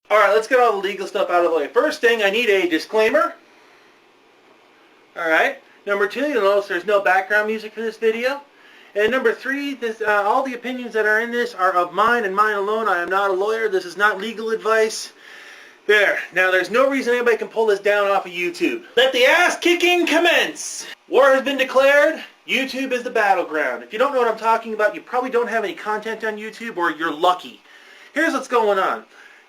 Alright, let's get all the legal stuff out of the way. First thing, I need a disclaimer. Alright. Number two, you'll notice there's no background music for this video. And number three, all the opinions that are in this are of mine and mine alone. I am not a lawyer. This is not legal advice. There. Now, there's no reason anybody can pull this down off of YouTube. Let the ass-kicking commence! War has been declared. YouTube is the battleground. If you don't know what I'm talking about, you probably don't have any content on YouTube, or you're lucky. Here's what's going on.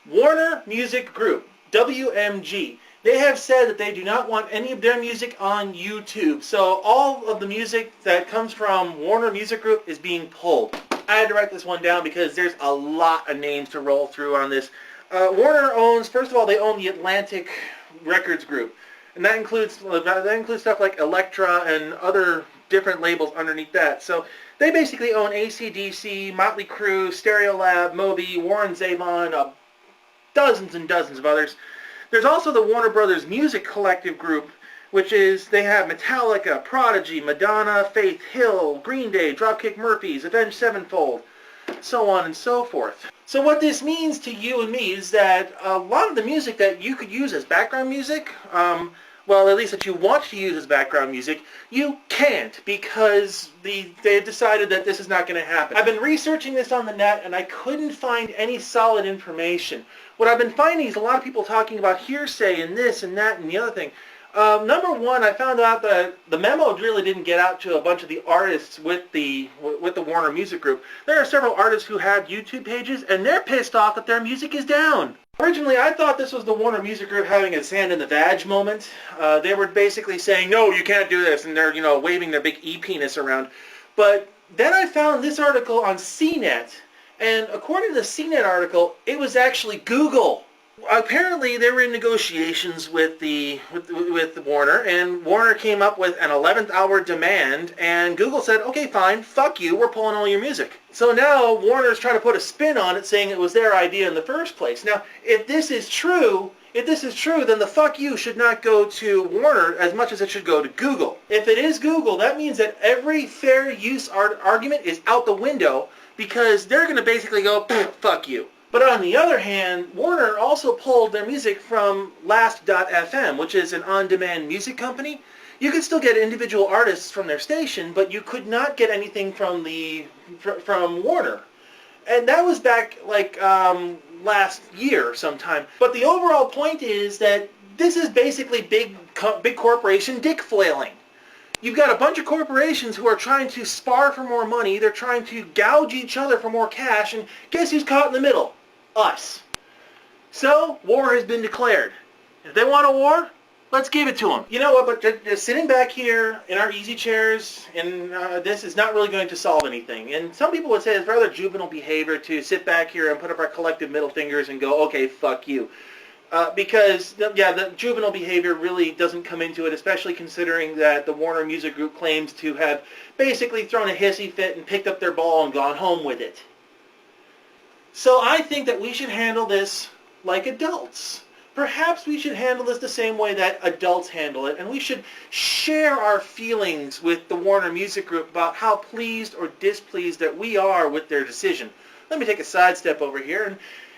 Warner Music Group, WMG, they have said that they do not want any of their music on YouTube. So all of the music that comes from Warner Music Group is being pulled. I had to write this one down because there's a lot of names to roll through on this. Warner owns, first of all, they own the Atlantic Records Group. And that includes stuff like Elektra and other different labels underneath that. So they basically own AC/DC, Motley Crue, Stereolab, Moby, Warren Zevon, dozens and dozens of others. There's also the Warner Brothers Music Collective Group, which is, they have Metallica, Prodigy, Madonna, Faith Hill, Green Day, Dropkick Murphys, Avenged Sevenfold, so on and so forth. So what this means to you and me is that a lot of the music that you could use as background music, well, at least that you want to use as background music, you can't, because they've decided that this is not going to happen. I've been researching this on the net, and I couldn't find any solid information. What I've been finding is a lot of people talking about hearsay and this and that and the other thing. Number one, I found out that the memo really didn't get out to a bunch of the artists with the Warner Music Group. There are several artists who have YouTube pages, and they're pissed off that their music is down. Originally, I thought this was the Warner Music Group having a sand in the vag moment. They were basically saying, no, you can't do this, and they're, waving their big e-penis around. But then I found this article on CNET, and according to the CNET article, it was actually Google. Apparently, they were in negotiations with Warner, and Warner came up with an 11th hour demand, and Google said, okay, fine, fuck you, we're pulling all your music. So now Warner's trying to put a spin on it, saying it was their idea in the first place. Now, if this is true, then the fuck you should not go to Warner as much as it should go to Google. If it is Google, that means that every fair use argument is out the window, because they're going to basically go, fuck you. But on the other hand, Warner also pulled their music from Last.fm, which is an on-demand music company. You could still get individual artists from their station, but you could not get anything from Warner. And that was back like last year sometime. But the overall point is that this is basically big corporation dick flailing. You've got a bunch of corporations who are trying to spar for more money. They're trying to gouge each other for more cash, and guess who's caught in the middle? Us. So, war has been declared. If they want a war, let's give it to them. You know what, but just sitting back here in our easy chairs, and this is not really going to solve anything. And some people would say it's rather juvenile behavior to sit back here and put up our collective middle fingers and go, okay, fuck you. Because, yeah, the juvenile behavior really doesn't come into it, especially considering that the Warner Music Group claims to have basically thrown a hissy fit and picked up their ball and gone home with it. So I think that we should handle this like adults. Perhaps we should handle this the same way that adults handle it, and we should share our feelings with the Warner Music Group about how pleased or displeased that we are with their decision. Let me take a sidestep over here, and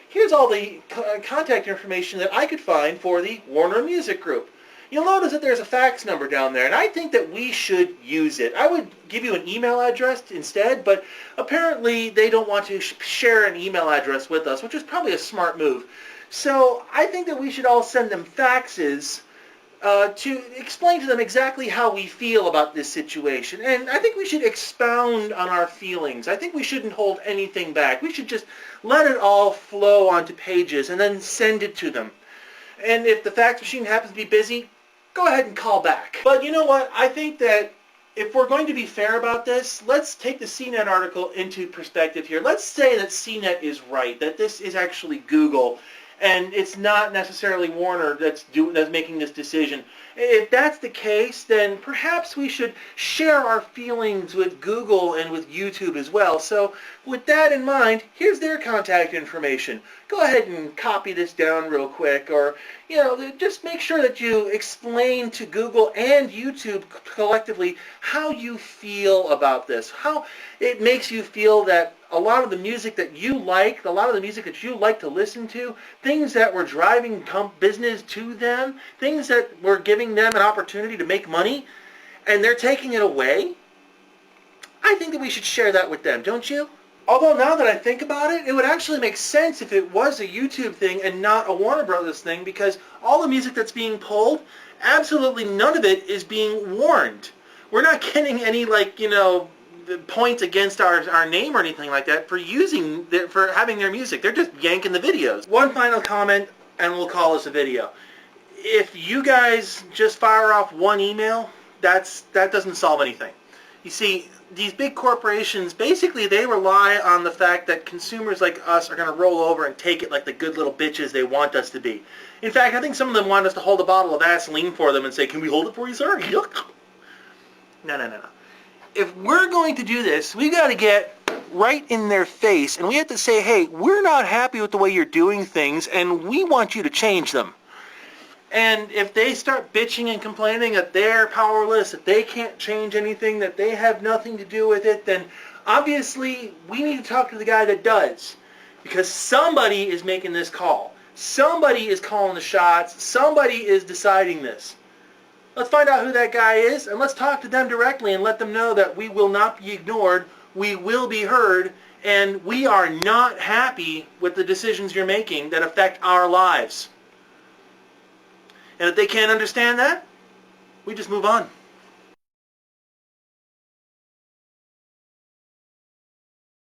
here's all the contact information that I could find for the Warner Music Group. You'll notice that there's a fax number down there, and I think that we should use it. I would give you an email address instead, but apparently they don't want to share an email address with us, which is probably a smart move. So I think that we should all send them faxes to explain to them exactly how we feel about this situation. And I think we should expound on our feelings. I think we shouldn't hold anything back. We should just let it all flow onto pages and then send it to them. And if the fax machine happens to be busy, go ahead and call back. But you know what? I think that if we're going to be fair about this, let's take the CNET article into perspective here. Let's say that CNET is right, that this is actually Google, and it's not necessarily Warner that's making this decision. If that's the case, then perhaps we should share our feelings with Google and with YouTube as well. So with that in mind, here's their contact information. go ahead and copy this down real quick, or just make sure that you explain to Google and YouTube collectively how you feel about this, how it makes you feel that a lot of the music that you like, a lot of the music that you like to listen to, things that were driving business to them, things that were giving them an opportunity to make money, and they're taking it away. I think that we should share that with them, don't you? Although now that I think about it, it would actually make sense if it was a YouTube thing and not a Warner Brothers thing, because all the music that's being pulled, absolutely none of it is being warned. We're not getting any, points against our name or anything like that for having their music. They're just yanking the videos. One final comment, and we'll call this a video. If you guys just fire off one email, that doesn't solve anything. You see, these big corporations, basically they rely on the fact that consumers like us are going to roll over and take it like the good little bitches they want us to be. In fact, I think some of them want us to hold a bottle of Vaseline for them and say, "Can we hold it for you, sir?" Yuck. No. If we're going to do this, we've got to get right in their face, and we have to say, hey, we're not happy with the way you're doing things, and we want you to change them. And if they start bitching and complaining that they're powerless, that they can't change anything, that they have nothing to do with it, then obviously we need to talk to the guy that does. Because somebody is making this call. Somebody is calling the shots. Somebody is deciding this. Let's find out who that guy is, and let's talk to them directly and let them know that we will not be ignored, we will be heard, and we are not happy with the decisions you're making that affect our lives. And if they can't understand that, we just move on.